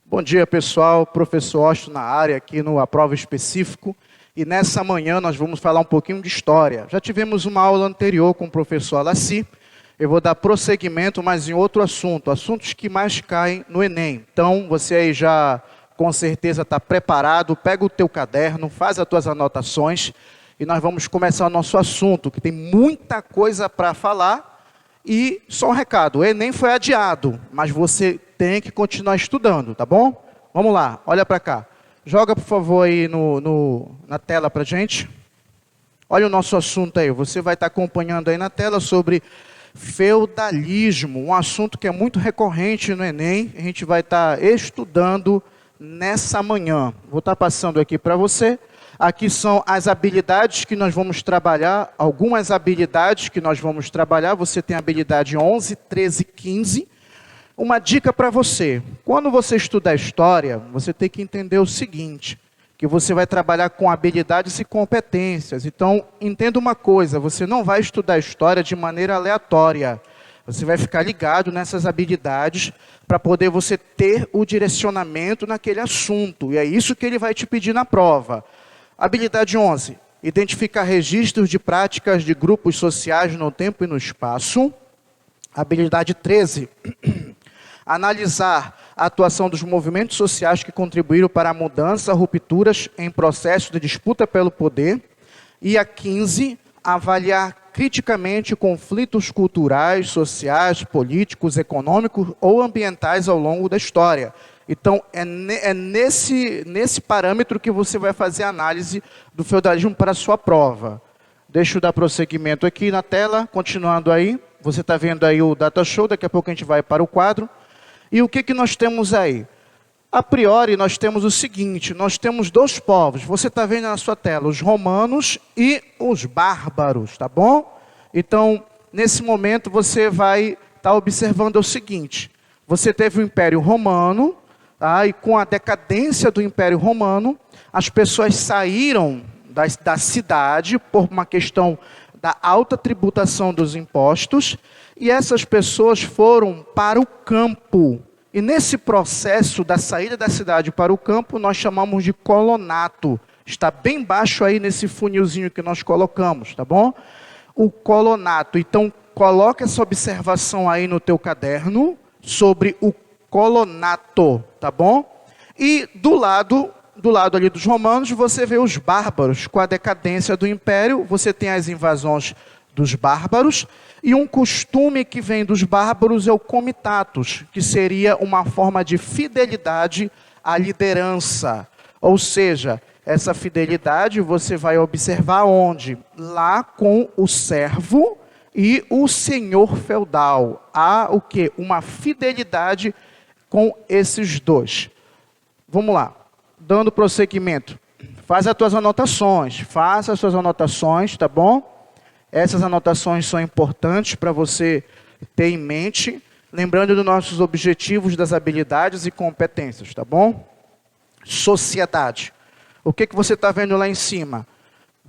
Bom dia, pessoal. Professor Austin na área, aqui no A Prova Específico. E nessa manhã nós vamos falar um pouquinho de história. Já tivemos uma aula anterior com o professor Alaci. Eu vou dar prosseguimento, mas em outro assunto. Assuntos que mais caem no Enem. Então, você aí já com certeza está preparado. Pega o teu caderno, faz as tuas anotações. E nós vamos começar o nosso assunto, que tem muita coisa para falar. E só um recado, o Enem foi adiado, mas você tem que continuar estudando, tá bom? Vamos lá, olha para cá. Joga, por favor, aí na tela para a gente. Olha o nosso assunto aí, você vai estar acompanhando aí na tela sobre feudalismo, um assunto que é muito recorrente no Enem. A gente vai estar estudando nessa manhã. Vou estar passando aqui para você. Aqui são as habilidades que nós vamos trabalhar, algumas habilidades que nós vamos trabalhar. Você tem a habilidade 11, 13, 15. Uma dica para você, quando você estudar história, você tem que entender o seguinte, que você vai trabalhar com habilidades e competências. Então, entenda uma coisa, você não vai estudar história de maneira aleatória. Você vai ficar ligado nessas habilidades para poder você ter o direcionamento naquele assunto. E é isso que ele vai te pedir na prova. Habilidade 11, identificar registros de práticas de grupos sociais no tempo e no espaço. Habilidade 13, analisar a atuação dos movimentos sociais que contribuíram para a mudança, rupturas em processo de disputa pelo poder. E a 15, avaliar criticamente conflitos culturais, sociais, políticos, econômicos ou ambientais ao longo da história. Então, é nesse parâmetro que você vai fazer a análise do feudalismo para a sua prova. Deixa eu dar prosseguimento aqui na tela, continuando aí. Você está vendo aí o data show, daqui a pouco a gente vai para o quadro. E o que nós temos aí? A priori, nós temos o seguinte, nós temos dois povos. Você está vendo na sua tela, os romanos e os bárbaros, tá bom? Então, nesse momento, você vai estar observando o seguinte. Você teve o Império Romano, tá? E com a decadência do Império Romano, as pessoas saíram da cidade por uma questão da alta tributação dos impostos, e essas pessoas foram para o campo. E nesse processo da saída da cidade para o campo, nós chamamos de colonato. Está bem baixo aí nesse funilzinho que nós colocamos, tá bom? O colonato. Então, coloca essa observação aí no teu caderno sobre o colonato, tá bom? E do lado ali dos romanos, você vê os bárbaros. Com a decadência do império, você tem as invasões dos bárbaros, e um costume que vem dos bárbaros é o comitatus, que seria uma forma de fidelidade à liderança. Ou seja, essa fidelidade você vai observar onde? Lá com o servo e o senhor feudal. Há o quê? Uma fidelidade com esses dois. Vamos lá, dando prosseguimento. Faça as suas anotações, tá bom? Essas anotações são importantes para você ter em mente, lembrando dos nossos objetivos, das habilidades e competências, tá bom? Sociedade. O que você está vendo lá em cima?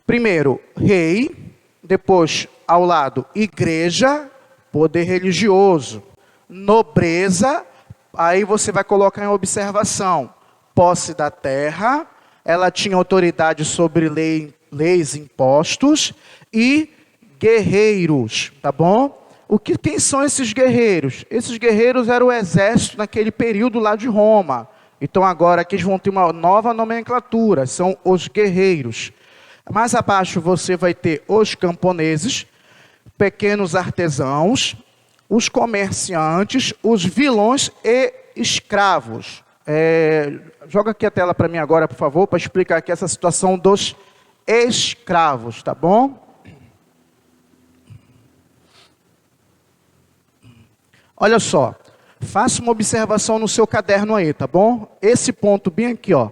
Primeiro, rei, depois, ao lado, igreja, poder religioso, nobreza, aí você vai colocar em observação, posse da terra, ela tinha autoridade sobre leis, impostos e guerreiros, tá bom? Quem são esses guerreiros? Esses guerreiros eram o exército naquele período lá de Roma. Então agora aqui eles vão ter uma nova nomenclatura, são os guerreiros. Mais abaixo você vai ter os camponeses, pequenos artesãos, os comerciantes, os vilões e escravos. Joga aqui a tela para mim agora, por favor, para explicar aqui essa situação dos escravos, tá bom? Olha só, faça uma observação no seu caderno aí, tá bom? Esse ponto bem aqui, ó.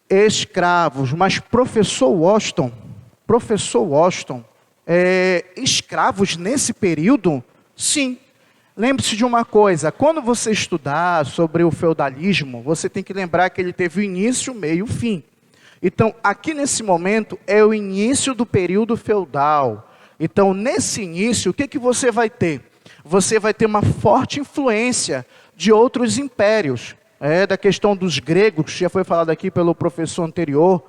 Escravos, mas professor Washington, escravos nesse período? Sim. Lembre-se de uma coisa, quando você estudar sobre o feudalismo, você tem que lembrar que ele teve o início, meio e fim. Então, aqui nesse momento, é o início do período feudal. Então, nesse início, o que, que você vai ter? Você vai ter uma forte influência de outros impérios. Da questão dos gregos, que já foi falado aqui pelo professor anterior,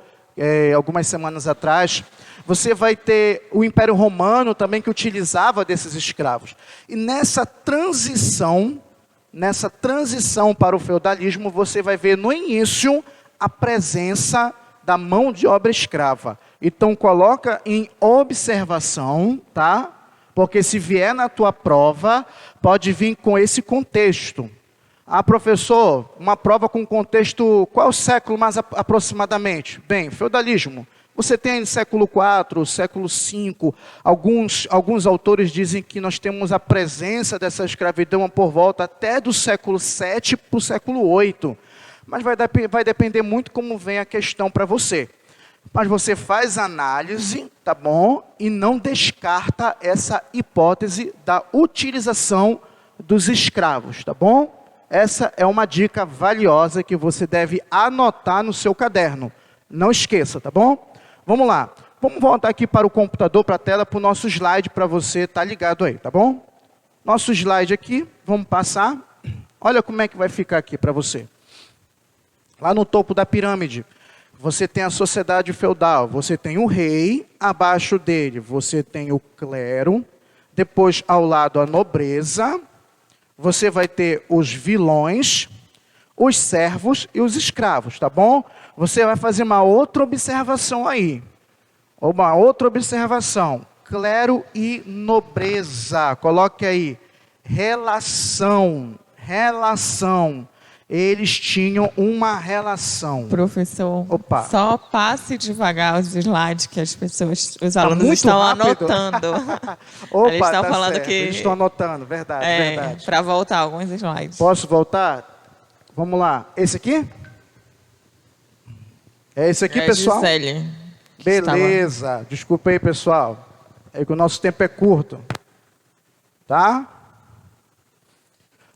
algumas semanas atrás. Você vai ter o Império Romano também, que utilizava desses escravos. E nessa transição para o feudalismo, você vai ver no início a presença da mão de obra escrava. Então, coloca em observação, tá? Porque se vier na tua prova, pode vir com esse contexto. Ah, professor, uma prova com contexto, qual século mais aproximadamente? Bem, feudalismo. Você tem século IV, século V, alguns autores dizem que nós temos a presença dessa escravidão por volta até do século VII para o século VIII. Mas vai depender muito como vem a questão para você. Mas você faz análise, tá bom? E não descarta essa hipótese da utilização dos escravos, tá bom? Essa é uma dica valiosa que você deve anotar no seu caderno. Não esqueça, tá bom? Vamos lá. Vamos voltar aqui para o computador, para a tela, para o nosso slide, para você estar ligado aí, tá bom? Nosso slide aqui, vamos passar. Olha como é que vai ficar aqui para você. Lá no topo da pirâmide, você tem a sociedade feudal, você tem o rei, abaixo dele você tem o clero, depois ao lado a nobreza, você vai ter os vilões, os servos e os escravos, tá bom? Você vai fazer uma outra observação aí. Uma outra observação. Clero e nobreza. Coloque aí. Relação. Eles tinham uma relação. Professor, Opa. Só passe devagar os slides que as pessoas, os Falando alunos muito estão rápido. anotando. Opa, Eles estão tá falando certo. que... Eles estão anotando, verdade. Para voltar alguns slides. Posso voltar? Vamos lá. Esse aqui? É esse aqui, pessoal? Gisele, Beleza. Desculpa aí, pessoal. É que o nosso tempo é curto. Tá?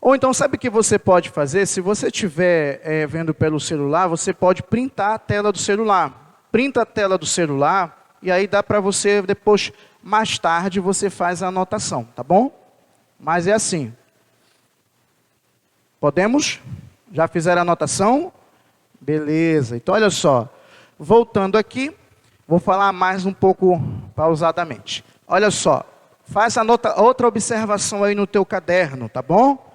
Ou então, sabe o que você pode fazer? Se você estiver vendo pelo celular, você pode printar a tela do celular. Printa a tela do celular e aí dá para você, depois, mais tarde, você faz a anotação, tá bom? Mas é assim. Podemos? Já fizeram a anotação? Beleza. Então, olha só. Voltando aqui, vou falar mais um pouco pausadamente. Olha só. Faça outra observação aí no teu caderno, tá bom?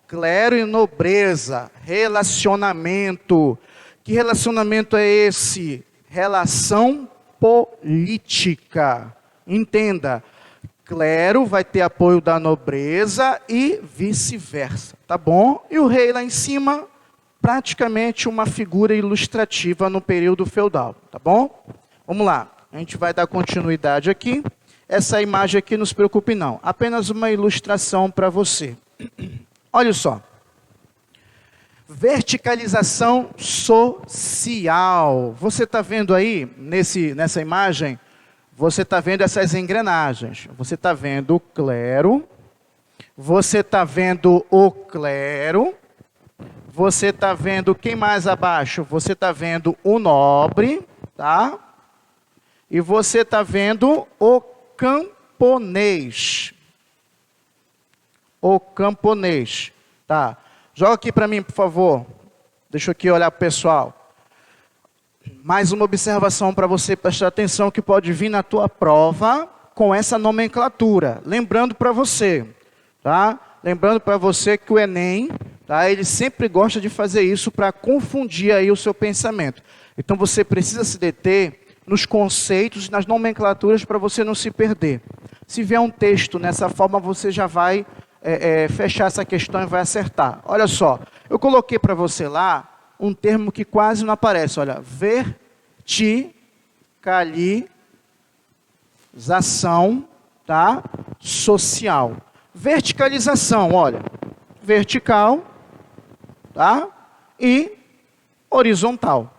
Clero e nobreza, relacionamento. Que relacionamento é esse? Relação política. Entenda, clero vai ter apoio da nobreza e vice-versa, tá bom? E o rei lá em cima, praticamente uma figura ilustrativa no período feudal, tá bom? Vamos lá, a gente vai dar continuidade aqui. Essa imagem aqui, não se preocupe não, apenas uma ilustração para você. Olha só. Verticalização social. Você está vendo aí, nessa imagem, você está vendo essas engrenagens. Você está vendo o clero, você está vendo o clero, você está vendo quem mais abaixo? Você está vendo o nobre, tá? E você está vendo o camponês. O camponês, tá? Joga aqui para mim, por favor. Deixa eu aqui olhar para o pessoal. Mais uma observação para você prestar atenção que pode vir na tua prova com essa nomenclatura. Lembrando para você, tá? Lembrando para você que o Enem, tá? Ele sempre gosta de fazer isso para confundir aí o seu pensamento. Então você precisa se deter nos conceitos, nas nomenclaturas para você não se perder. Se vier um texto nessa forma, você já vai fechar essa questão e vai acertar. Olha só, eu coloquei para você lá um termo que quase não aparece. Olha, verticalização, tá? Social. Verticalização, olha, vertical, tá? E horizontal.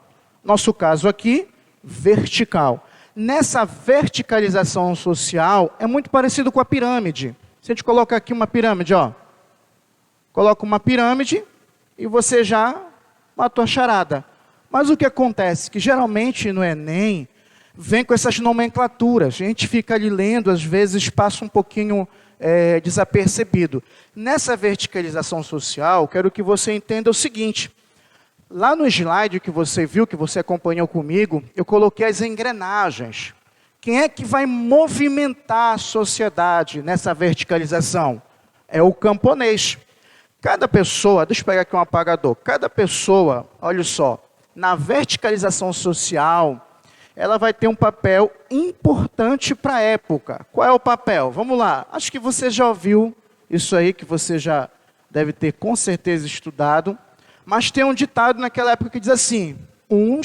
Nosso caso aqui, vertical. Nessa verticalização social, é muito parecido com a pirâmide. Se a gente coloca aqui uma pirâmide, ó. Coloca uma pirâmide e você já matou a charada. Mas o que acontece? Que geralmente no Enem, vem com essas nomenclaturas. A gente fica ali lendo, às vezes passa um pouquinho desapercebido. Nessa verticalização social, quero que você entenda o seguinte. Lá no slide que você viu, que você acompanhou comigo, eu coloquei as engrenagens. Quem é que vai movimentar a sociedade nessa verticalização? É o camponês. Cada pessoa, deixa eu pegar aqui um apagador, cada pessoa, olha só, na verticalização social, ela vai ter um papel importante para a época. Qual é o papel? Vamos lá, acho que você já ouviu isso aí, que você já deve ter com certeza estudado, mas tem um ditado naquela época que diz assim, o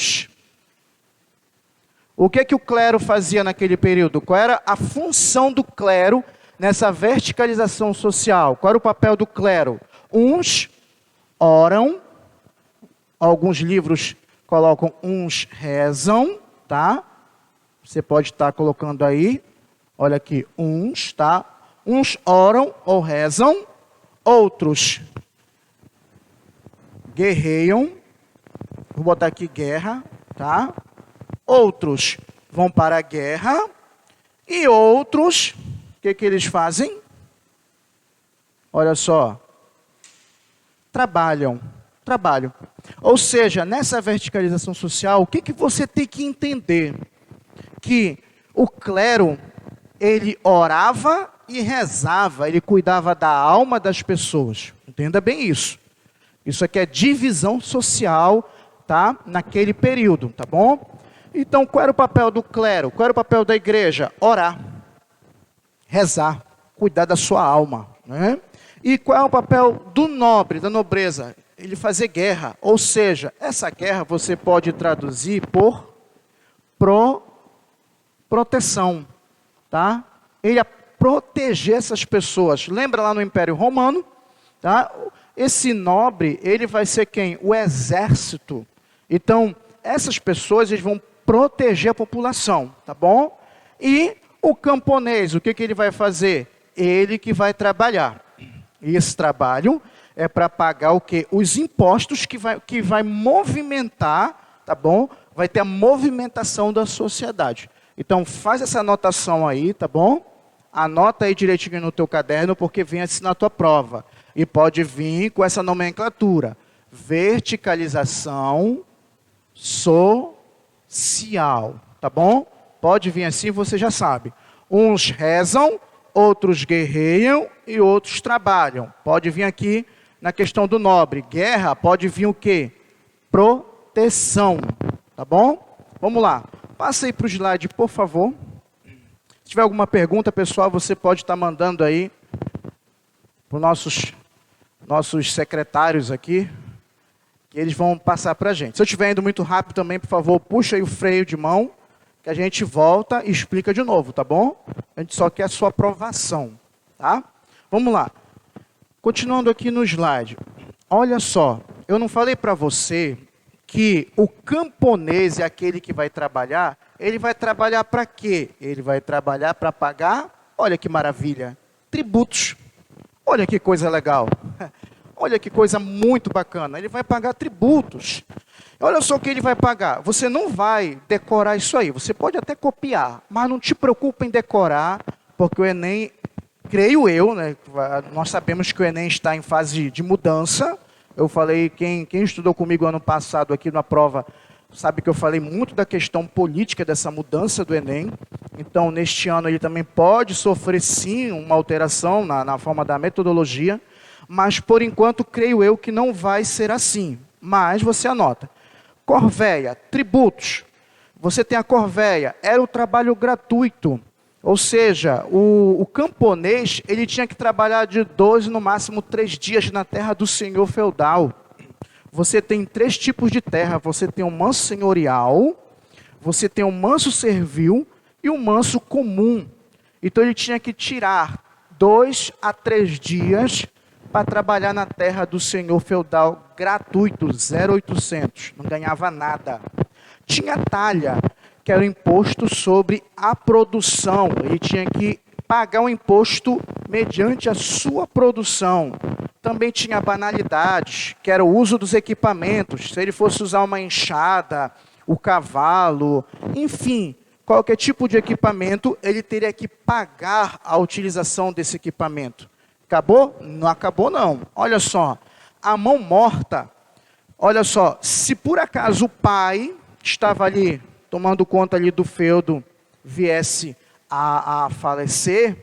que o clero fazia naquele período? Qual era a função do clero nessa verticalização social? Qual era o papel do clero? Uns oram, alguns livros colocam uns rezam, tá? Você pode estar colocando aí, olha aqui, uns, tá? Uns oram ou rezam, outros guerreiam, vou botar aqui guerra, tá? Outros vão para a guerra e outros, o que eles fazem? Olha só, trabalham. Ou seja, nessa verticalização social, o que você tem que entender? Que o clero, ele orava e rezava, ele cuidava da alma das pessoas. Entenda bem isso. Isso aqui é divisão social, tá? Naquele período, tá bom? Então, qual era o papel do clero? Qual era o papel da igreja? Orar, rezar, cuidar da sua alma, né? E qual é o papel do nobre, da nobreza? Ele fazer guerra, ou seja, essa guerra você pode traduzir por proteção, tá? Ele ia proteger essas pessoas. Lembra lá no Império Romano, tá? Esse nobre, ele vai ser quem? O exército. Então, essas pessoas, eles vão proteger a população, tá bom? E o camponês, o que ele vai fazer? Ele que vai trabalhar. E esse trabalho é para pagar o quê? Os impostos que vai movimentar, tá bom? Vai ter a movimentação da sociedade. Então, faz essa anotação aí, tá bom? Anota aí direitinho no teu caderno, porque vem assim na tua prova. E pode vir com essa nomenclatura. Verticalização social, tá bom? Pode vir assim, você já sabe. Uns rezam, outros guerreiam e outros trabalham. Pode vir aqui na questão do nobre. Guerra, pode vir o quê? Proteção, tá bom? Vamos lá. Passa aí para o slide, por favor. Se tiver alguma pergunta, pessoal, você pode estar mandando aí para os nossos secretários aqui, que eles vão passar para a gente. Se eu estiver indo muito rápido também, por favor, puxa aí o freio de mão, que a gente volta e explica de novo, tá bom? A gente só quer a sua aprovação, tá? Vamos lá. Continuando aqui no slide. Olha só, eu não falei para você que o camponês é aquele que vai trabalhar, ele vai trabalhar para quê? Ele vai trabalhar para pagar, olha que maravilha, tributos. Olha que coisa legal. Olha que coisa muito bacana. Ele vai pagar tributos. Olha só o que ele vai pagar. Você não vai decorar isso aí. Você pode até copiar, mas não te preocupe em decorar, porque o Enem, creio eu, né, nós sabemos que o Enem está em fase de mudança. Eu falei, quem estudou comigo ano passado aqui na prova, sabe que eu falei muito da questão política dessa mudança do Enem. Então, neste ano, ele também pode sofrer, sim, uma alteração na forma da metodologia, mas, por enquanto, creio eu que não vai ser assim. Mas você anota. Corvéia, tributos. Você tem a corvéia, era o trabalho gratuito. Ou seja, o camponês, ele tinha que trabalhar de 2, no máximo 3 dias na terra do senhor feudal. Você tem 3 tipos de terra. Você tem o manso senhorial, você tem o manso servil e o manso comum. Então ele tinha que tirar 2 a 3 dias para trabalhar na terra do senhor feudal gratuito, 0,800, não ganhava nada. Tinha talha, que era o imposto sobre a produção. Ele tinha que pagar o imposto mediante a sua produção. Também tinha banalidades, que era o uso dos equipamentos. Se ele fosse usar uma enxada, o cavalo, enfim, qualquer tipo de equipamento, ele teria que pagar a utilização desse equipamento. Acabou? Não acabou não. Olha só, a mão morta, olha só, se por acaso o pai que estava ali tomando conta ali do feudo viesse a falecer,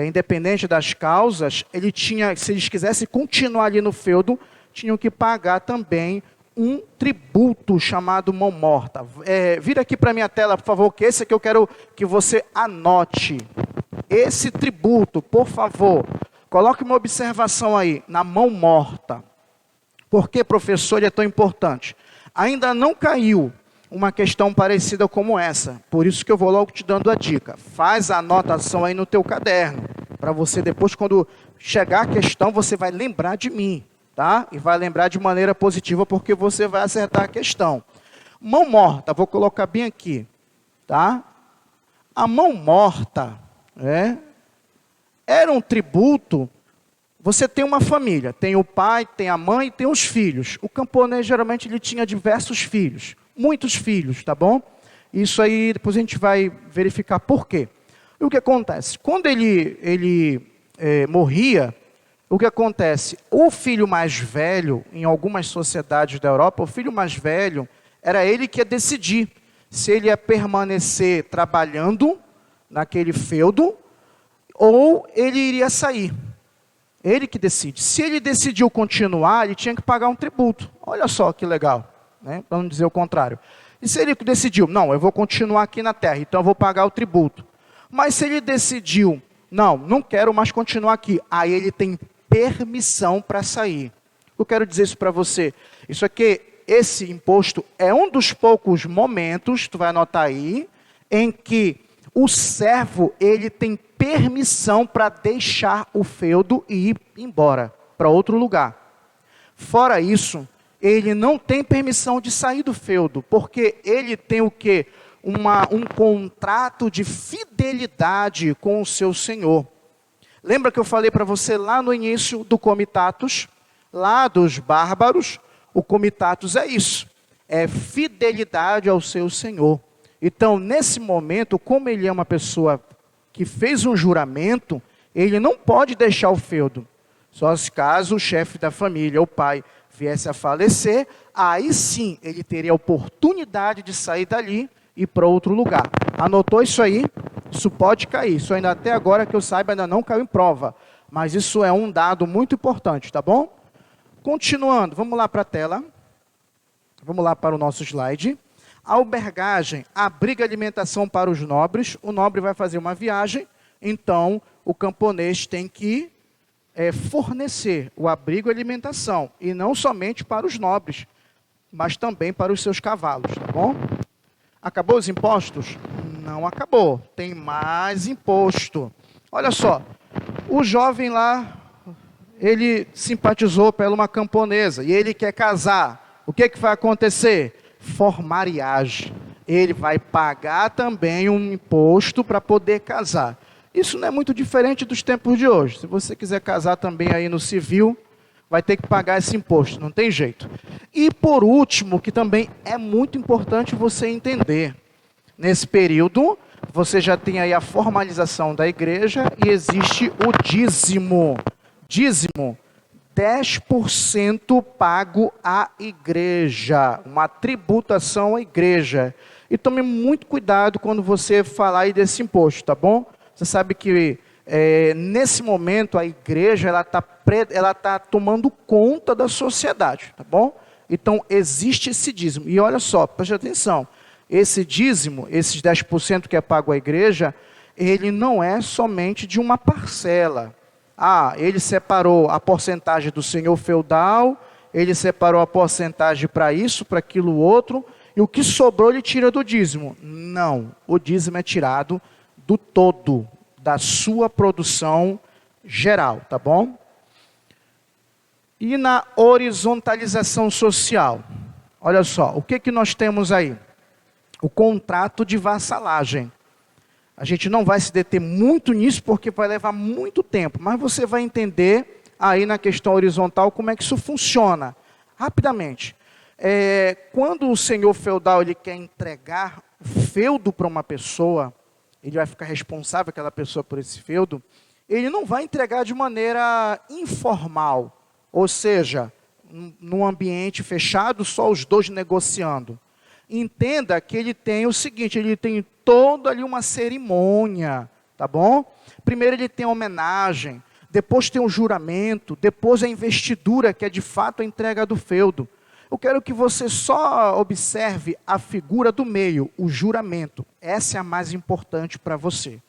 independente das causas, ele tinha, se eles quisessem continuar ali no feudo, tinham que pagar também um tributo chamado mão morta. Vira aqui para a minha tela, por favor, que esse aqui eu quero que você anote. Esse tributo, por favor, coloque uma observação aí, na mão morta. Por que, professor, ele é tão importante? Ainda não caiu uma questão parecida como essa, por isso que eu vou logo te dando a dica. Faz a anotação aí no teu caderno, para você depois, quando chegar a questão, você vai lembrar de mim, tá? E vai lembrar de maneira positiva, porque você vai acertar a questão. Mão morta, vou colocar bem aqui, tá? A mão morta, era um tributo. Você tem uma família, tem o pai, tem a mãe, tem os filhos. O camponês, geralmente, ele tinha diversos filhos. Muitos filhos, tá bom? Isso aí, depois a gente vai verificar por quê. E o que acontece? Quando ele morria, o que acontece? O filho mais velho, em algumas sociedades da Europa, o filho mais velho, era ele que ia decidir se ele ia permanecer trabalhando naquele feudo ou ele iria sair. Ele que decide. Se ele decidiu continuar, ele tinha que pagar um tributo. Olha só que legal. Para não dizer o contrário. E se ele decidiu, não, eu vou continuar aqui na terra, então eu vou pagar o tributo. Mas se ele decidiu, não quero mais continuar aqui, aí ele tem permissão para sair. Eu quero dizer isso para você. Isso aqui, esse imposto é um dos poucos momentos, tu vai anotar aí, em que o servo, ele tem permissão para deixar o feudo e ir embora para outro lugar. Fora isso, ele não tem permissão de sair do feudo, porque ele tem o quê? Um contrato de fidelidade com o seu senhor. Lembra que eu falei para você lá no início do comitatus, lá dos bárbaros? O comitatus é isso, é fidelidade ao seu senhor. Então, nesse momento, como ele é uma pessoa que fez um juramento, ele não pode deixar o feudo. Só se caso o chefe da família, o pai, viesse a falecer, aí sim ele teria a oportunidade de sair dali e ir para outro lugar. Anotou isso aí? Isso pode cair. Isso ainda até agora que eu saiba ainda não caiu em prova. Mas isso é um dado muito importante, tá bom? Continuando, vamos lá para a tela. Vamos lá para o nosso slide. Albergagem, abrigo e alimentação para os nobres. O nobre vai fazer uma viagem, então o camponês tem que fornecer o abrigo e alimentação. E não somente para os nobres, mas também para os seus cavalos, tá bom? Acabou os impostos? Não acabou, tem mais imposto. Olha só, o jovem lá, ele simpatizou por uma camponesa e ele quer casar. O que vai acontecer? Formariagem. Ele vai pagar também um imposto para poder casar. Isso não é muito diferente dos tempos de hoje. Se você quiser casar também aí no civil, vai ter que pagar esse imposto, não tem jeito. E por último, que também é muito importante você entender, nesse período, você já tem aí a formalização da igreja e existe o dízimo. Dízimo, 10% pago à igreja, uma tributação à igreja. E tome muito cuidado quando você falar aí desse imposto, tá bom? Você sabe que nesse momento a igreja ela tá tomando conta da sociedade, tá bom? Então existe esse dízimo. E olha só, preste atenção, esse dízimo, esses 10% que é pago à igreja, ele não é somente de uma parcela. Ele separou a porcentagem do senhor feudal, ele separou a porcentagem para isso, para aquilo outro, e o que sobrou ele tira do dízimo. Não, o dízimo é tirado do todo, da sua produção geral, tá bom? E na horizontalização social, olha só, o que nós temos aí? O contrato de vassalagem. A gente não vai se deter muito nisso, porque vai levar muito tempo, mas você vai entender aí na questão horizontal como é que isso funciona. Rapidamente, quando o senhor feudal ele quer entregar feudo para uma pessoa, ele vai ficar responsável, aquela pessoa, por esse feudo, ele não vai entregar de maneira informal, ou seja, num ambiente fechado, só os dois negociando. Entenda que ele tem o seguinte, ele tem toda ali uma cerimônia, tá bom? Primeiro ele tem a homenagem, depois tem o juramento, depois a investidura, que é de fato a entrega do feudo. Eu quero que você só observe a figura do meio, o juramento. Essa é a mais importante para você.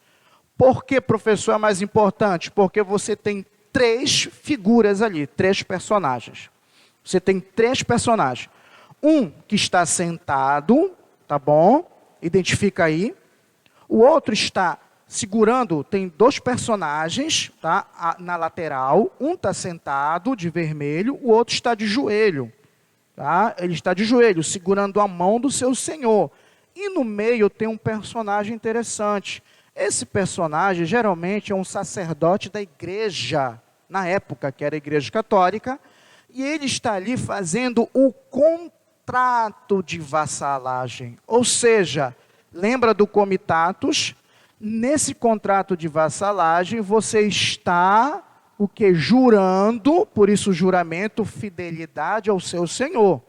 Por que, professor, é a mais importante? Porque você tem 3 figuras ali, 3 personagens. Você tem 3 personagens. Um que está sentado, tá bom? Identifica aí. O outro está segurando, tem 2 personagens, tá? Na lateral. Um está sentado, de vermelho, o outro está de joelho. Tá? Ele está de joelho, segurando a mão do seu Senhor. E no meio tem um personagem interessante. Esse personagem, geralmente, é um sacerdote da igreja, na época, que era a igreja católica, e ele está ali fazendo o contrato de vassalagem. Ou seja, lembra do comitatus? Nesse contrato de vassalagem, você está, o que? Jurando, por isso o juramento, fidelidade ao seu Senhor.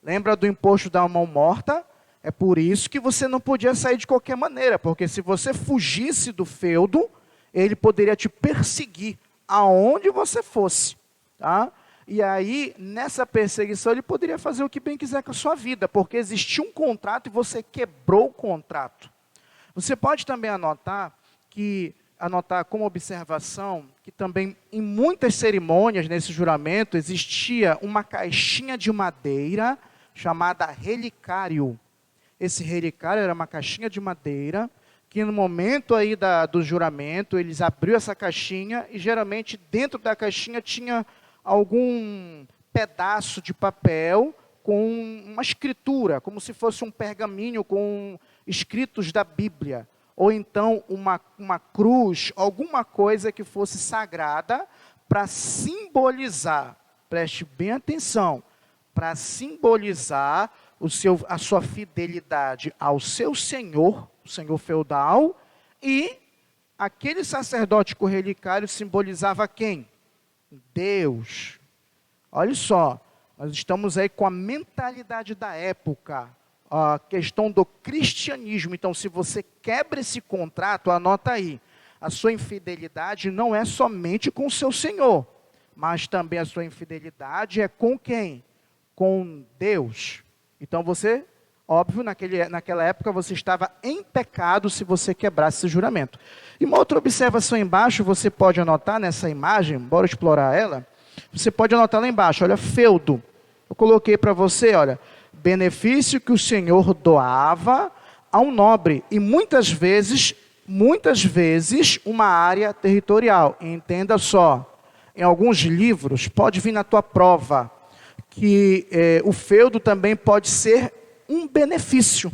Lembra do imposto da mão morta? É por isso que você não podia sair de qualquer maneira, porque se você fugisse do feudo, ele poderia te perseguir aonde você fosse, tá? E aí, nessa perseguição, ele poderia fazer o que bem quiser com a sua vida, porque existia um contrato e você quebrou o contrato. Você pode também anotar como observação, que também em muitas cerimônias nesse juramento existia uma caixinha de madeira chamada relicário. Esse relicário era uma caixinha de madeira, que no momento aí do juramento, eles abriam essa caixinha e geralmente dentro da caixinha tinha algum pedaço de papel com uma escritura, como se fosse um pergaminho com escritos da Bíblia. Ou então uma cruz, alguma coisa que fosse sagrada para simbolizar, preste bem atenção, para simbolizar a sua fidelidade ao seu Senhor, o Senhor feudal, e aquele sacerdote com o relicário simbolizava quem? Deus. Olha só, nós estamos aí com a mentalidade da época, a questão do cristianismo. Então, se você quebra esse contrato, anota aí, a sua infidelidade não é somente com o seu Senhor, mas também a sua infidelidade é com quem? Com Deus. Então você, óbvio, naquela época você estava em pecado se você quebrasse esse juramento. E uma outra observação embaixo, você pode anotar nessa imagem, bora explorar ela. Você pode anotar lá embaixo, olha, feudo. Eu coloquei para você, olha, benefício que o Senhor doava a um nobre. E muitas vezes, uma área territorial. Entenda só, em alguns livros, pode vir na tua prova, que o feudo também pode ser um benefício.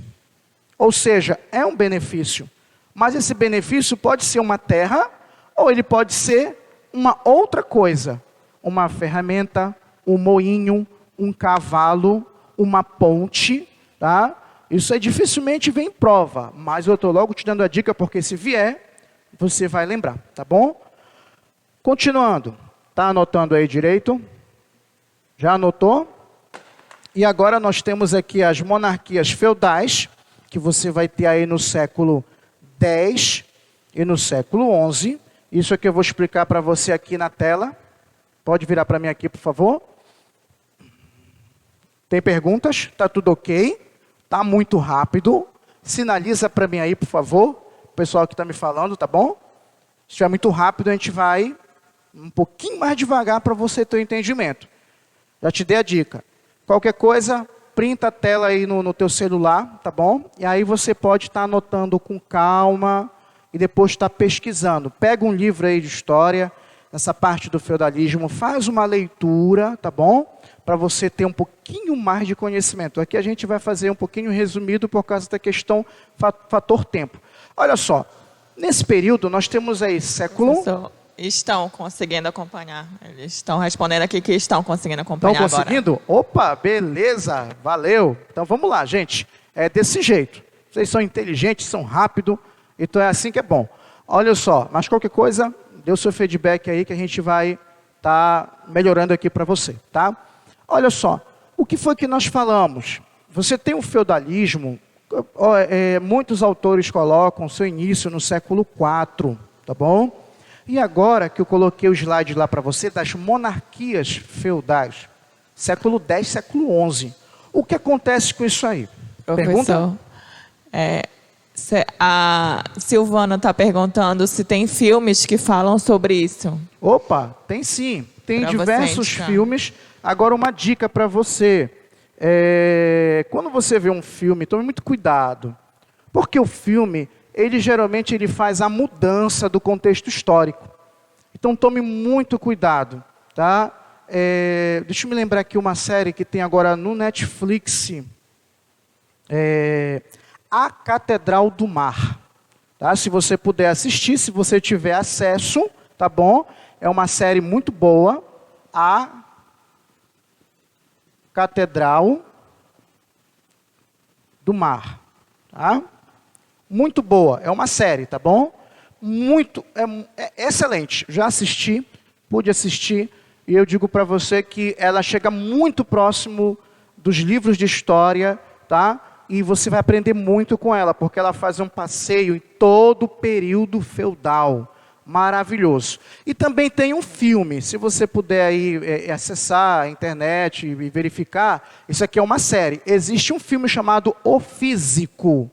Ou seja, é um benefício. Mas esse benefício pode ser uma terra, ou ele pode ser uma outra coisa. Uma ferramenta, um moinho, um cavalo, uma ponte, tá? Isso aí dificilmente vem em prova, mas eu estou logo te dando a dica, porque se vier, você vai lembrar, tá bom? Continuando, tá anotando aí direito? Já anotou? E agora nós temos aqui as monarquias feudais, que você vai ter aí no século X e no século XI. Isso aqui eu vou explicar para você aqui na tela. Pode virar para mim aqui, por favor. Tem perguntas? Está tudo ok? Está muito rápido? Sinaliza para mim aí, por favor. O pessoal que está me falando, tá bom? Se estiver muito rápido, a gente vai um pouquinho mais devagar para você ter o entendimento. Já te dei a dica. Qualquer coisa, printa a tela aí no teu celular, tá bom? E aí você pode estar anotando com calma e depois estar pesquisando. Pega um livro aí de história, nessa parte do feudalismo, faz uma leitura, tá bom? Para você ter um pouquinho mais de conhecimento. Aqui a gente vai fazer um pouquinho resumido por causa da questão fator tempo. Olha só, nesse período nós temos aí século... Professor, estão conseguindo acompanhar. Eles estão respondendo aqui que estão conseguindo acompanhar. Estão conseguindo? Agora. Opa, beleza, valeu. Então vamos lá, gente. É desse jeito. Vocês são inteligentes, são rápidos, então é assim que é bom. Olha só, mas qualquer coisa, dê o seu feedback aí que a gente vai estar melhorando aqui para você, tá? Olha só, o que foi que nós falamos? Você tem o feudalismo, muitos autores colocam seu início no século IV, tá bom? E agora que eu coloquei o slide lá para você, das monarquias feudais, século X, século XI. O que acontece com isso aí? Professor, a Silvana está perguntando se tem filmes que falam sobre isso. Opa, tem sim. Tem Pra diversos você, filmes. Agora, uma dica para você. Quando você vê um filme, tome muito cuidado. Porque o filme, geralmente ele faz a mudança do contexto histórico. Então, tome muito cuidado. Tá? Deixa eu me lembrar aqui uma série que tem agora no Netflix. A Catedral do Mar. Tá? Se você puder assistir, se você tiver acesso, tá bom? É uma série muito boa. A Catedral do Mar. Tá? Muito boa. É uma série, tá bom? É excelente. Já assisti, pude assistir, e eu digo para você que ela chega muito próximo dos livros de história, tá? E você vai aprender muito com ela, porque ela faz um passeio em todo o período feudal. Maravilhoso. E também tem um filme, se você puder aí acessar a internet e verificar, isso aqui é uma série. Existe um filme chamado O Físico,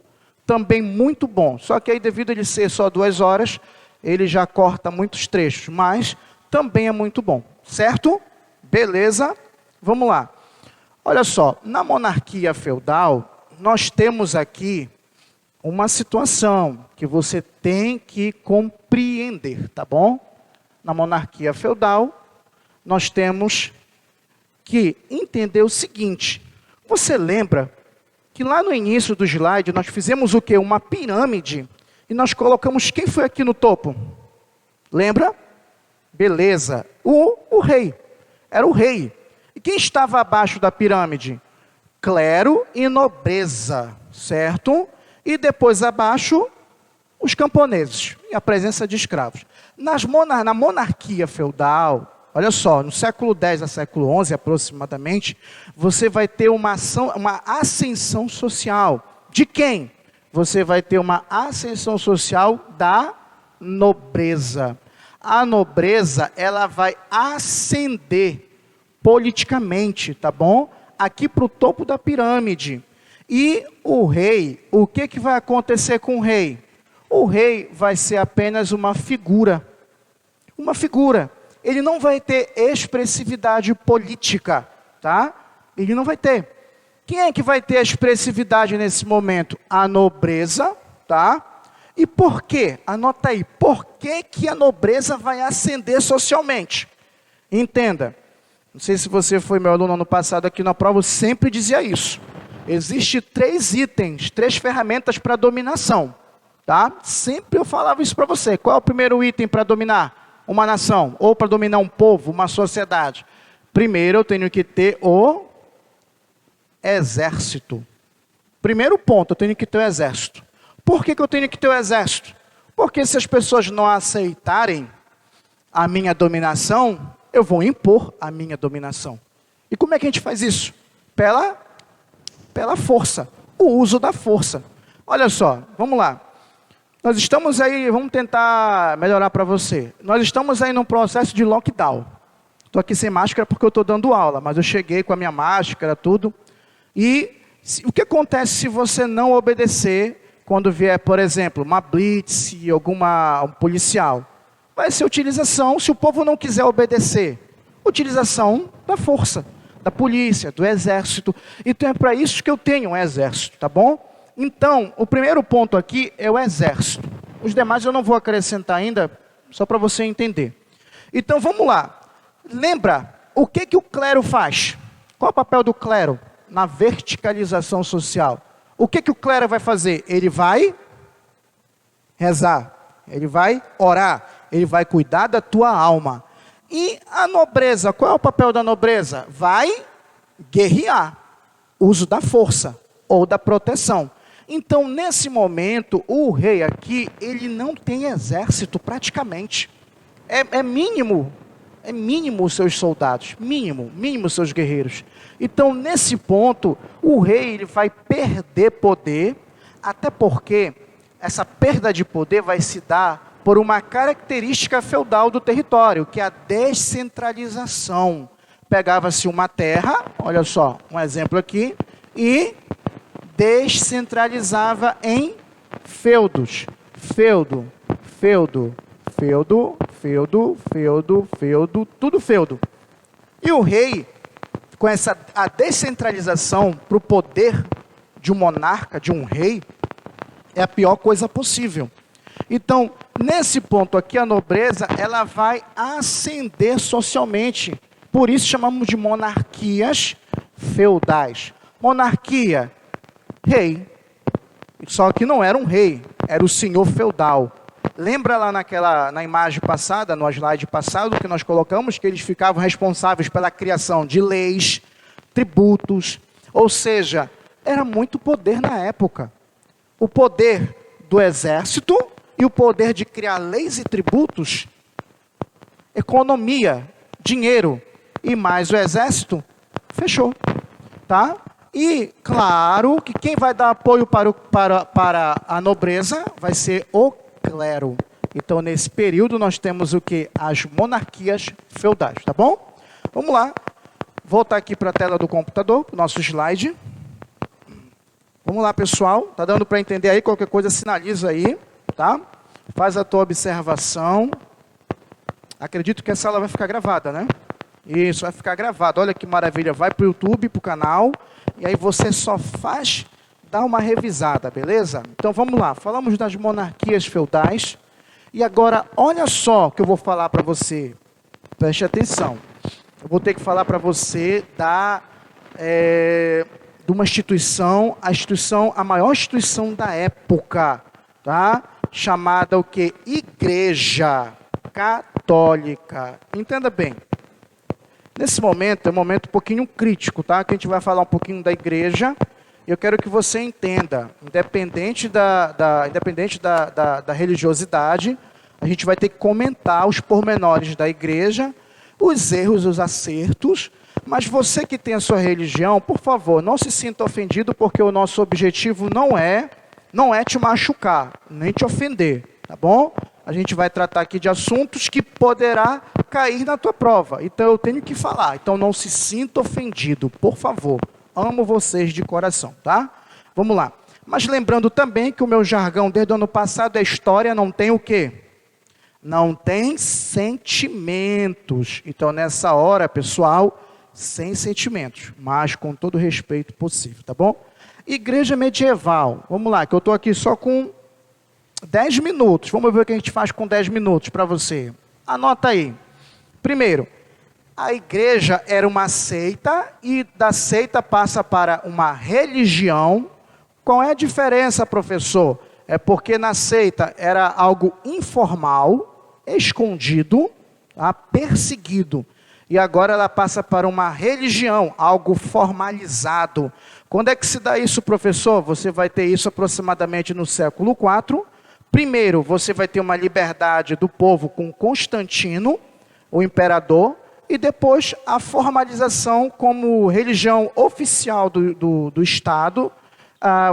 também muito bom. Só que aí, devido a ele ser só 2 horas, ele já corta muitos trechos, mas também é muito bom. Certo? Beleza? Vamos lá. Olha só, na monarquia feudal, nós temos aqui uma situação que você tem que compreender, tá bom? Na monarquia feudal, nós temos que entender o seguinte. Você lembra que lá no início do slide nós fizemos o quê? Uma pirâmide. E nós colocamos quem foi aqui no topo? Lembra? Beleza. O rei. Era o rei. E quem estava abaixo da pirâmide? Clero e nobreza, certo? E depois abaixo, os camponeses e a presença de escravos. Na monarquia feudal, olha só, no século X a século XI aproximadamente, você vai ter uma ascensão social. De quem? Você vai ter uma ascensão social da nobreza. A nobreza, ela vai ascender politicamente, tá bom? Aqui para o topo da pirâmide. E o rei, o que vai acontecer com o rei? O rei vai ser apenas uma figura. Uma figura. Ele não vai ter expressividade política, tá? Ele não vai ter. Quem é que vai ter a expressividade nesse momento? A nobreza, tá? E por quê? Anota aí. Por que a nobreza vai ascender socialmente? Entenda. Não sei se você foi meu aluno ano passado aqui na prova, eu sempre dizia isso. Existem 3 itens, 3 ferramentas para dominação, tá? Sempre eu falava isso para você. Qual é o primeiro item para dominar uma nação? Ou para dominar um povo, uma sociedade? Primeiro eu tenho que ter o exército. Primeiro ponto, eu tenho que ter o exército. Por que eu tenho que ter o exército? Porque se as pessoas não aceitarem a minha dominação, eu vou impor a minha dominação. E como é que a gente faz isso? Pela força, o uso da força. Olha só, vamos lá. Nós estamos aí, vamos tentar melhorar para você. Nós estamos aí num processo de lockdown. Estou aqui sem máscara porque eu estou dando aula, mas eu cheguei com a minha máscara, tudo. E o que acontece se você não obedecer quando vier, por exemplo, uma blitz, um policial? Vai ser utilização, se o povo não quiser obedecer, utilização da força, da polícia, do exército. Então é para isso que eu tenho um exército, tá bom? Então, o primeiro ponto aqui é o exército. Os demais eu não vou acrescentar ainda, só para você entender. Então vamos lá. Lembra, o que o clero faz? Qual é o papel do clero na verticalização social? O que o clero vai fazer? Ele vai rezar, ele vai orar, ele vai cuidar da tua alma. E a nobreza, qual é o papel da nobreza? Vai guerrear, uso da força ou da proteção. Então, nesse momento, o rei aqui, ele não tem exército praticamente. É mínimo os seus soldados, mínimo os seus guerreiros. Então, nesse ponto, o rei ele vai perder poder, até porque essa perda de poder vai se dar por uma característica feudal do território, que é a descentralização. Pegava-se uma terra, olha só, um exemplo aqui, e descentralizava em feudos. Feudo, feudo, feudo, feudo, feudo, feudo, tudo feudo. E o rei, com a descentralização para o poder de um monarca, de um rei, é a pior coisa possível. Então, nesse ponto aqui, a nobreza, ela vai ascender socialmente. Por isso chamamos de monarquias feudais. Monarquia, rei. Só que não era um rei, era o senhor feudal. Lembra lá na imagem passada, no slide passado, que nós colocamos que eles ficavam responsáveis pela criação de leis, tributos, ou seja, era muito poder na época. O poder do exército e o poder de criar leis e tributos, economia, dinheiro e mais o exército, fechou, tá? E, claro, que quem vai dar apoio para a nobreza vai ser o clero. Então, nesse período, nós temos o que? As monarquias feudais, tá bom? Vamos lá. Voltar aqui para a tela do computador, para o nosso slide. Vamos lá, pessoal. Tá dando para entender aí? Qualquer coisa, sinaliza aí, tá? Faz a tua observação. Acredito que essa aula vai ficar gravada, né? Isso, vai ficar gravada. Olha que maravilha. Vai para o YouTube, para o canal. E aí você só faz dar uma revisada, beleza? Então vamos lá. Falamos das monarquias feudais. E agora, olha só o que eu vou falar para você. Preste atenção. Eu vou ter que falar para você de uma instituição, a maior instituição da época, tá? Chamada o quê? Igreja Católica. Entenda bem. Nesse momento, é um momento um pouquinho crítico, tá? Que a gente vai falar um pouquinho da igreja. Eu quero que você entenda, independente da religiosidade, a gente vai ter que comentar os pormenores da igreja, os erros, os acertos, mas você que tem a sua religião, por favor, não se sinta ofendido, porque o nosso objetivo não é te machucar, nem te ofender, tá bom? A gente vai tratar aqui de assuntos que poderá cair na tua prova. Então eu tenho que falar. Então não se sinta ofendido, por favor. Amo vocês de coração, tá? Vamos lá. Mas lembrando também que o meu jargão desde o ano passado é história não tem o quê? Não tem sentimentos. Então nessa hora, pessoal, sem sentimentos, mas com todo o respeito possível, tá bom? Igreja medieval. Vamos lá, que eu estou aqui só com 10 minutos. Vamos ver o que a gente faz com 10 minutos para você. Anota aí. Primeiro, a igreja era uma seita e da seita passa para uma religião. Qual é a diferença, professor? É porque na seita era algo informal, escondido, tá? Perseguido. E agora ela passa para uma religião, algo formalizado. Quando é que se dá isso, professor? Você vai ter isso aproximadamente no século IV. Primeiro, você vai ter uma liberdade do povo com Constantino, o imperador, e depois a formalização como religião oficial do Estado,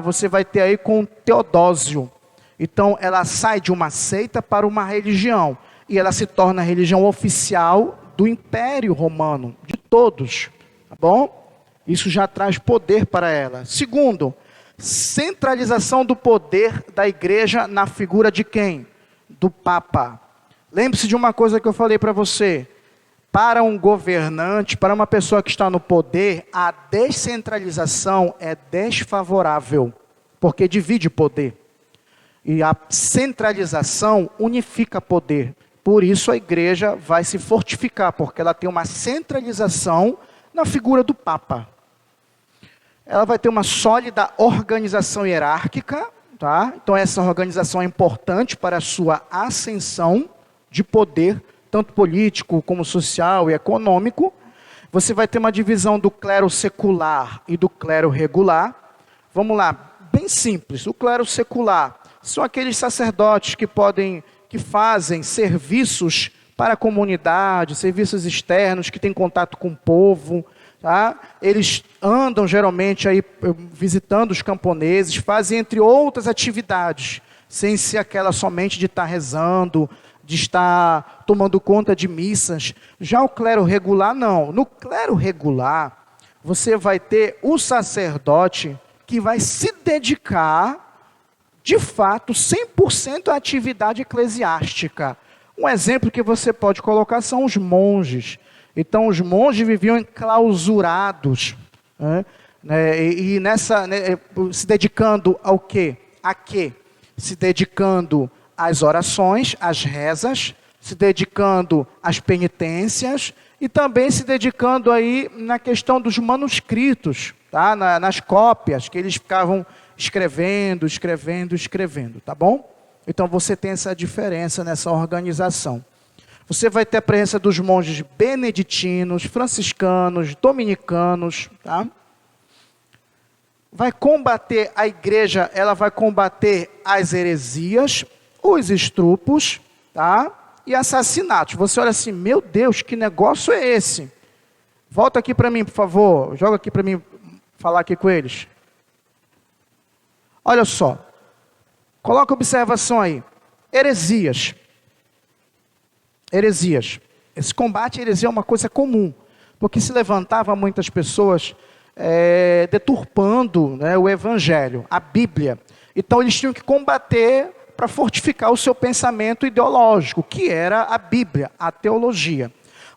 você vai ter aí com Teodósio. Então, ela sai de uma seita para uma religião, e ela se torna a religião oficial do Império Romano, de todos, tá bom? Isso já traz poder para ela. Segundo, centralização do poder da igreja na figura de quem? Do Papa. Lembre-se de uma coisa que eu falei para você. Para um governante, para uma pessoa que está no poder, a descentralização é desfavorável, porque divide poder. E a centralização unifica poder. Por isso a igreja vai se fortificar, porque ela tem uma centralização na figura do Papa. Ela vai ter uma sólida organização hierárquica, tá? Então essa organização é importante para a sua ascensão de poder, tanto político como social e econômico. Você vai ter uma divisão do clero secular e do clero regular. Vamos lá, bem bem simples. O clero secular são aqueles sacerdotes que fazem serviços para a comunidade, serviços externos, que têm contato com o povo, tá? Eles andam geralmente aí visitando os camponeses, fazem entre outras atividades, sem ser aquela somente de estar rezando, de estar tomando conta de missas. Já o clero regular, não. No clero regular, você vai ter o sacerdote que vai se dedicar, de fato, 100% à atividade eclesiástica. Um exemplo que você pode colocar são os monges. Então, os monges viviam enclausurados, né? E se dedicando ao quê? A quê? Se dedicando às orações, às rezas, se dedicando às penitências e também se dedicando aí na questão dos manuscritos, tá? Nas cópias que eles ficavam escrevendo, tá bom? Então você tem essa diferença nessa organização. Você vai ter a presença dos monges beneditinos, franciscanos, dominicanos, tá? Vai combater a igreja, ela vai combater as heresias, os estrupos, tá? E assassinatos. Você olha assim, meu Deus, que negócio é esse? Volta aqui para mim, por favor. Joga aqui para mim, falar aqui com eles. Olha só. Coloca observação aí. Heresias. Heresias. Esse combate à heresia é uma coisa comum, porque se levantava muitas pessoas deturpando, né, o evangelho, a Bíblia. Então eles tinham que combater para fortificar o seu pensamento ideológico, que era a Bíblia, a teologia.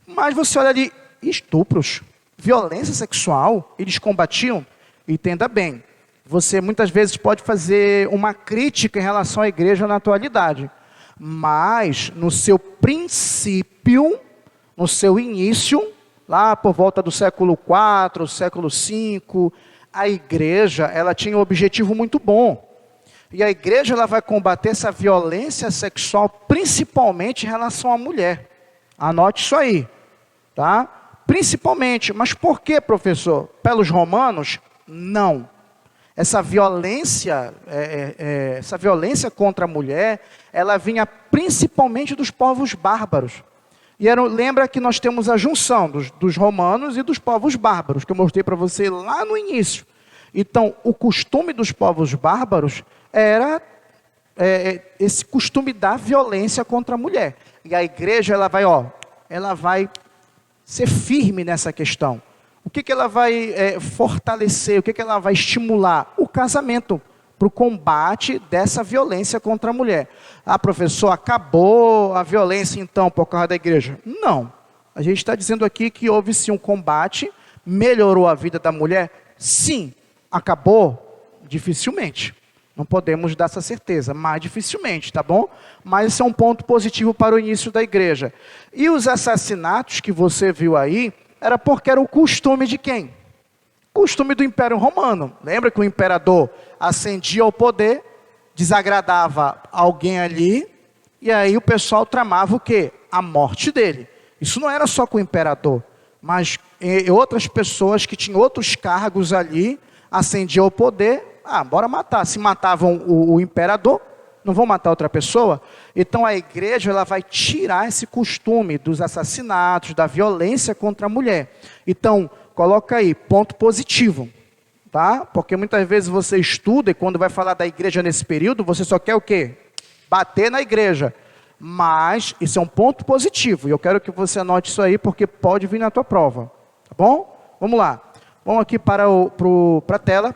Mas você olha ali, estupros, violência sexual, eles combatiam. Entenda bem, você muitas vezes pode fazer uma crítica em relação à igreja na atualidade, mas no seu princípio, no seu início, lá por volta do século IV, século V, a igreja ela tinha um objetivo muito bom. E a igreja ela vai combater essa violência sexual, principalmente em relação à mulher. Anote isso aí, tá? Principalmente. Mas por que, professor? Pelos romanos? Não. Essa violência contra a mulher, ela vinha principalmente dos povos bárbaros. E lembra que nós temos a junção dos romanos e dos povos bárbaros, que eu mostrei para você lá no início. Então, o costume dos povos bárbaros era esse costume da violência contra a mulher. E a igreja ela vai ser firme nessa questão. O que ela vai fortalecer, o que ela vai estimular? O casamento, para o combate dessa violência contra a mulher. Ah, professor, acabou a violência então por causa da igreja? Não. A gente está dizendo aqui que houve sim um combate, melhorou a vida da mulher? Sim. Acabou? Dificilmente. Não podemos dar essa certeza, mas dificilmente, tá bom? Mas esse é um ponto positivo para o início da igreja. E os assassinatos que você viu aí, era porque era o costume de quem? Costume do Império Romano. Lembra que o imperador ascendia ao poder, desagradava alguém ali, e aí o pessoal tramava o quê? A morte dele. Isso não era só com o imperador, mas outras pessoas que tinham outros cargos ali, ascendiam ao poder, bora matar. Se matavam o imperador, não vão matar outra pessoa? Então a igreja ela vai tirar esse costume dos assassinatos, da violência contra a mulher. Então, coloca aí, ponto positivo, tá? Porque muitas vezes você estuda e quando vai falar da igreja nesse período, você só quer o quê? Bater na igreja. Mas isso é um ponto positivo e eu quero que você anote isso aí porque pode vir na tua prova, tá bom? Vamos lá. Vamos aqui para a tela.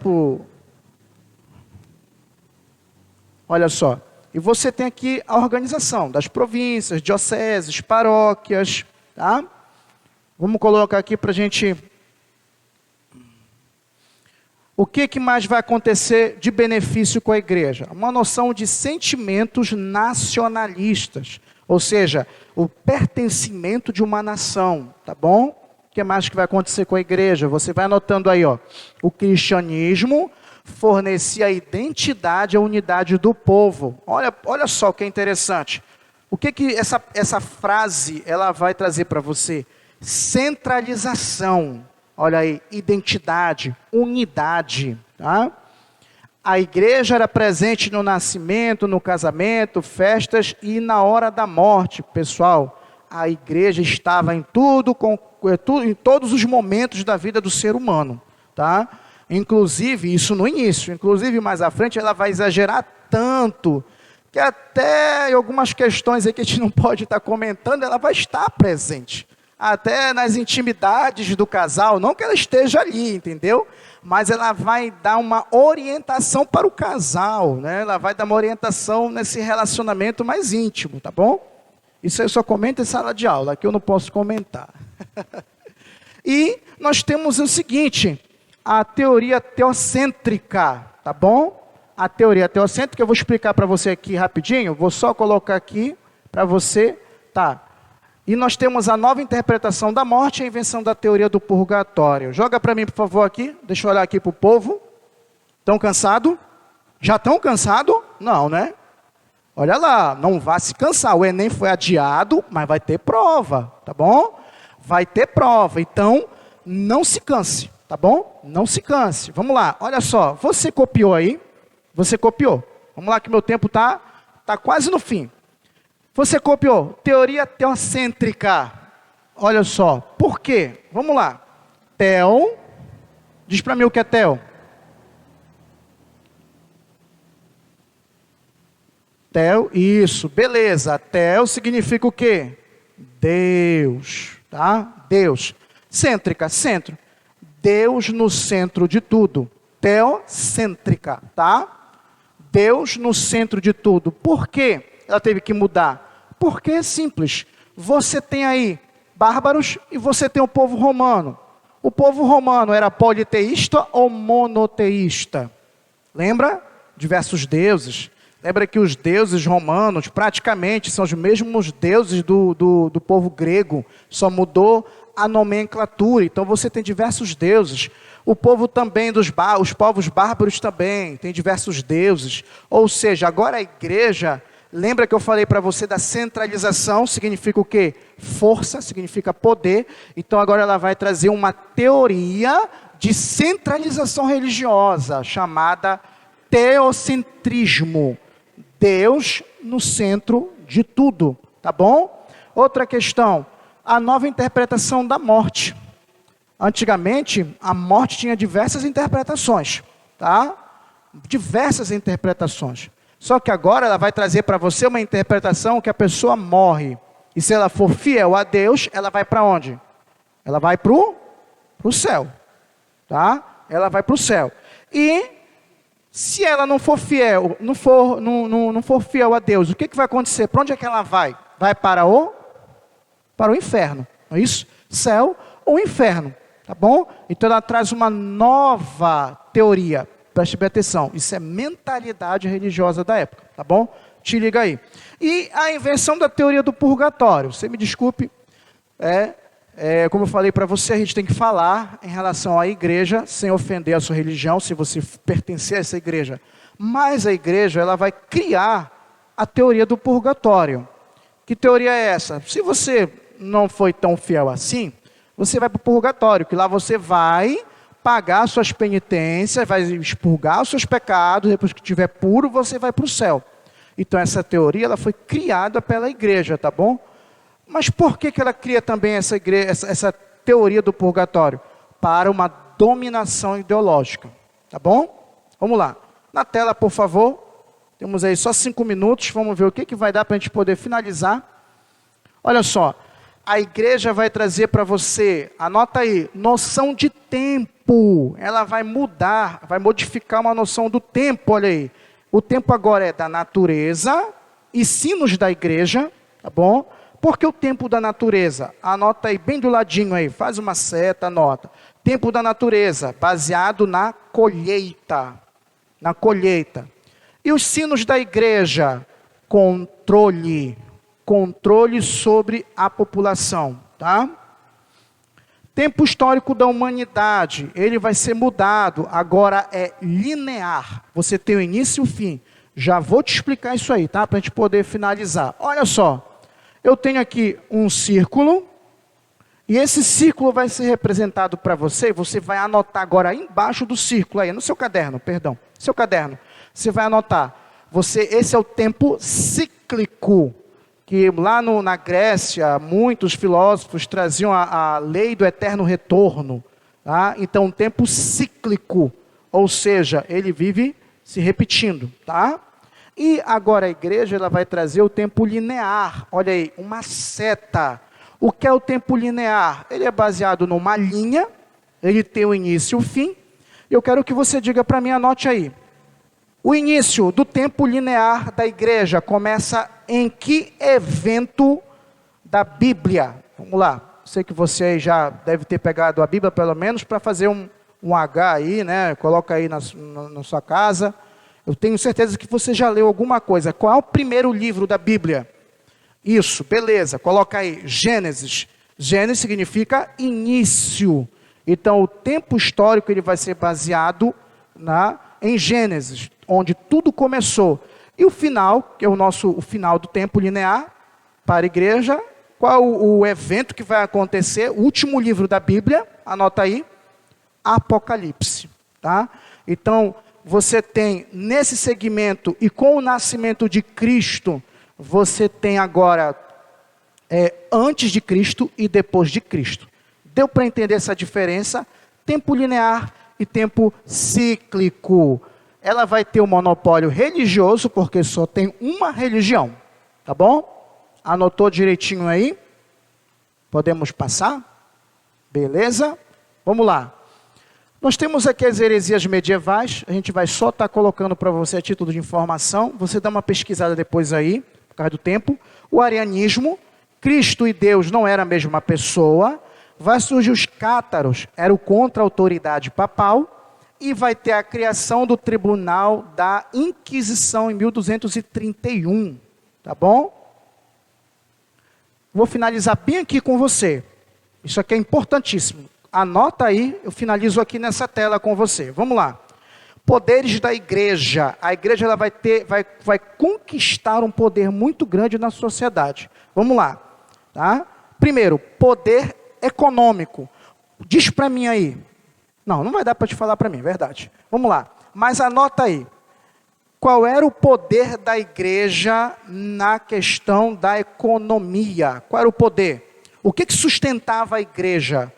Olha só. E você tem aqui a organização das províncias, dioceses, paróquias, tá? Vamos colocar aqui para a gente... O que mais vai acontecer de benefício com a igreja? Uma noção de sentimentos nacionalistas, ou seja, o pertencimento de uma nação, tá bom? O que mais que vai acontecer com a igreja? Você vai anotando aí, ó. O cristianismo fornecia a identidade, a unidade do povo. Olha só o que é interessante. O que essa frase ela vai trazer para você? Centralização. Olha aí, identidade, unidade. Tá? A igreja era presente no nascimento, no casamento, festas e na hora da morte. Pessoal, a igreja estava em em todos os momentos da vida do ser humano, tá? Inclusive, isso no início, inclusive mais à frente ela vai exagerar tanto, que até em algumas questões aí que a gente não pode estar comentando, ela vai estar presente. Até nas intimidades do casal, não que ela esteja ali, entendeu? Mas ela vai dar uma orientação para o casal, né? Ela vai dar uma orientação nesse relacionamento mais íntimo, tá bom? Isso eu só comento em sala de aula, aqui eu não posso comentar. E nós temos o seguinte, a teoria teocêntrica, tá bom? A teoria teocêntrica, eu vou explicar para você aqui rapidinho, vou só colocar aqui para você, tá? E nós temos a nova interpretação da morte e a invenção da teoria do purgatório. Joga para mim, por favor, aqui. Deixa eu olhar aqui para o povo. Estão cansados? Já estão cansados? Não, né? Olha lá, não vá se cansar. O Enem foi adiado, mas vai ter prova, tá bom? Vai ter prova, então não se canse, tá bom? Não se canse. Vamos lá, olha só. Você copiou aí? Você copiou. Vamos lá que meu tempo tá quase no fim. Você copiou, teoria teocêntrica. Olha só, por quê? Vamos lá. Teo, diz para mim o que é teo. Teo, isso, beleza. Teo significa o quê? Deus, tá? Deus. Cêntrica, centro. Deus no centro de tudo. Teocêntrica, tá? Deus no centro de tudo. Por quê? Ela teve que mudar. Porque é simples. Você tem aí bárbaros e você tem o povo romano. O povo romano era politeísta ou monoteísta? Lembra? Diversos deuses. Lembra que os deuses romanos praticamente são os mesmos deuses do povo grego. Só mudou a nomenclatura. Então você tem diversos deuses. O povo também os povos bárbaros também tem diversos deuses. Ou seja, agora a igreja... Lembra que eu falei para você da centralização, significa o quê? Força, significa poder. Então agora ela vai trazer uma teoria de centralização religiosa, chamada teocentrismo. Deus no centro de tudo, tá bom? Outra questão, a nova interpretação da morte. Antigamente, a morte tinha diversas interpretações, tá? Diversas interpretações. Só que agora ela vai trazer para você uma interpretação que a pessoa morre. E se ela for fiel a Deus, ela vai para onde? Ela vai para o céu. Tá? Ela vai para o céu. E se ela não for fiel, não for fiel a Deus, o que vai acontecer? Para onde é que ela vai? Vai para o inferno. Não é isso? Céu ou inferno. Tá bom? Então ela traz uma nova teoria. Preste bem atenção, isso é mentalidade religiosa da época, tá bom? Te liga aí. E a invenção da teoria do purgatório, você me desculpe, como eu falei para você, a gente tem que falar em relação à igreja, sem ofender a sua religião, se você pertencer a essa igreja. Mas a igreja, ela vai criar a teoria do purgatório. Que teoria é essa? Se você não foi tão fiel assim, você vai para o purgatório, que lá você vai... pagar suas penitências, vai expurgar os seus pecados, depois que estiver puro, você vai para o céu. Então essa teoria ela foi criada pela igreja, tá bom? Mas por que ela cria também essa teoria do purgatório? Para uma dominação ideológica, tá bom? Vamos lá. Na tela, por favor. Temos aí só 5 minutos, vamos ver o que vai dar para a gente poder finalizar. Olha só. A igreja vai trazer para você, anota aí, noção de tempo. Ela vai mudar, vai modificar uma noção do tempo, olha aí. O tempo agora é da natureza, ensinos da igreja, tá bom? Porque o tempo da natureza, anota aí bem do ladinho aí, faz uma seta, anota. Tempo da natureza, baseado na colheita. Na colheita. E os sinos da igreja, controle sobre a população, tá? Tempo histórico da humanidade, ele vai ser mudado, agora é linear. Você tem o início e o fim. Já vou te explicar isso aí, tá? Para a gente poder finalizar. Olha só, eu tenho aqui um círculo E esse círculo vai ser representado para você, e você vai anotar agora aí embaixo do círculo, aí no seu caderno, perdão, seu caderno. Você vai anotar, esse é o tempo cíclico, que lá na Grécia, muitos filósofos traziam a lei do eterno retorno. Tá? Então, um tempo cíclico, ou seja, ele vive se repetindo. Tá? E agora a igreja ela vai trazer o tempo linear, olha aí, uma seta. O que é o tempo linear? Ele é baseado numa linha, ele tem o início e o fim. Eu quero que você diga para mim, anote aí. O início do tempo linear da igreja começa em que evento da Bíblia? Vamos lá. Sei que você já deve ter pegado a Bíblia pelo menos para fazer um H aí, né? Coloca aí na sua casa. Eu tenho certeza que você já leu alguma coisa. Qual é o primeiro livro da Bíblia? Isso, beleza, coloca aí, Gênesis. Gênesis significa início. Então, o tempo histórico ele vai ser baseado em Gênesis, onde tudo começou. E o final, que é o final do tempo linear para a igreja, qual o evento que vai acontecer? O último livro da Bíblia, anota aí, Apocalipse. Tá? Então, você tem nesse segmento, e com o nascimento de Cristo, você tem agora antes de Cristo e depois de Cristo. Deu para entender essa diferença? Tempo linear e tempo cíclico. Ela vai ter o monopólio religioso, porque só tem uma religião. Tá bom? Anotou direitinho aí? Podemos passar? Beleza? Vamos lá. Nós temos aqui as heresias medievais. A gente vai só estar colocando para você a título de informação. Você dá uma pesquisada depois aí, por causa do tempo. O arianismo, Cristo e Deus não eram a mesma pessoa. Vai surgir os cátaros, era o contra a autoridade papal. E vai ter a criação do Tribunal da Inquisição em 1231. Tá bom? Vou finalizar bem aqui com você. Isso aqui é importantíssimo. Anota aí, eu finalizo aqui nessa tela com você. Vamos lá. Poderes da igreja. A igreja ela vai conquistar um poder muito grande na sociedade. Vamos lá. Tá? Primeiro, poder econômico. Diz para mim aí. Não vai dar para te falar para mim, verdade. Vamos lá. Mas anota aí. Qual era o poder da igreja na questão da economia? Qual era o poder? O que sustentava a igreja?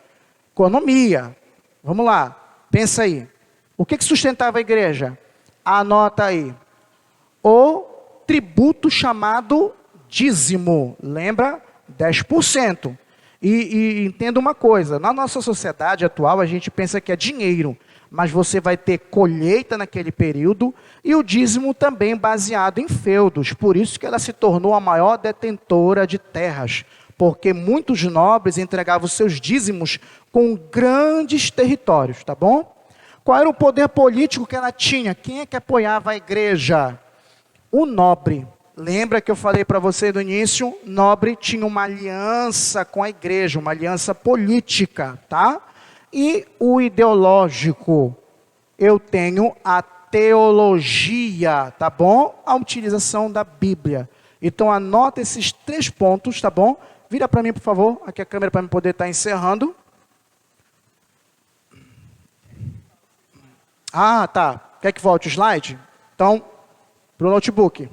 Economia. Vamos lá. Pensa aí. O que sustentava a igreja? Anota aí. O tributo chamado dízimo. Lembra? 10%. E entenda uma coisa. Na nossa sociedade atual, a gente pensa que é dinheiro. Mas você vai ter colheita naquele período. E o dízimo também baseado em feudos. Por isso que ela se tornou a maior detentora de terras. Porque muitos nobres entregavam seus dízimos com grandes territórios, tá bom? Qual era o poder político que ela tinha? Quem é que apoiava a igreja? O nobre. Lembra que eu falei para você no início? Nobre tinha uma aliança com a igreja, uma aliança política, tá? E o ideológico, eu tenho a teologia, tá bom? A utilização da Bíblia. Então anota esses 3 pontos, tá bom? Vira para mim, por favor, aqui a câmera para eu poder estar encerrando. Ah, tá. Quer que volte o slide? Então, para o notebook.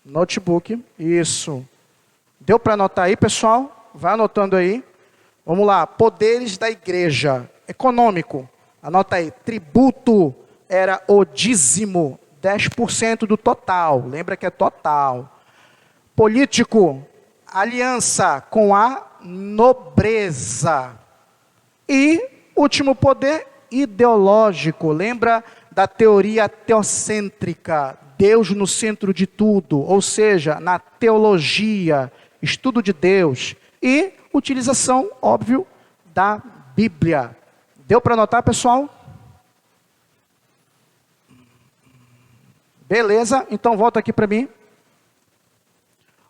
Notebook, isso. Deu para anotar aí, pessoal? Vai anotando aí. Vamos lá, poderes da igreja. Econômico, anota aí. Tributo era o dízimo, 10% do total. Lembra que é total. Político, aliança com a nobreza. E, último poder, ideológico. Lembra da teoria teocêntrica, Deus no centro de tudo, ou seja, na teologia, estudo de Deus. E utilização, óbvio, da Bíblia. Deu para anotar, pessoal? Beleza, então volta aqui para mim.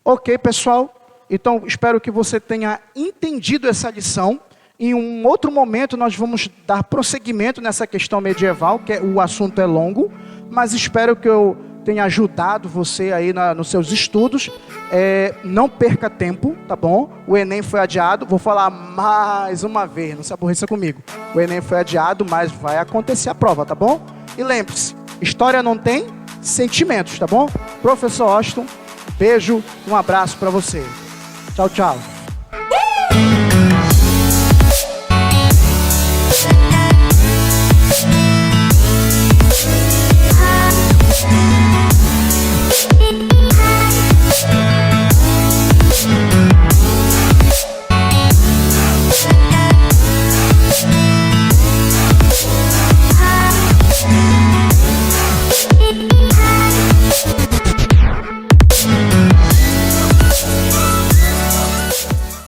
Ok, pessoal. Então, espero que você tenha entendido essa lição. Em um outro momento, nós vamos dar prosseguimento nessa questão medieval, que o assunto é longo, mas espero que eu tenha ajudado você aí nos seus estudos. Não perca tempo, tá bom? O Enem foi adiado, vou falar mais uma vez, não se aborreça comigo. O Enem foi adiado, mas vai acontecer a prova, tá bom? E lembre-se, história não tem sentimentos, tá bom? Professor Austin, beijo, um abraço para você. Tchau, tchau.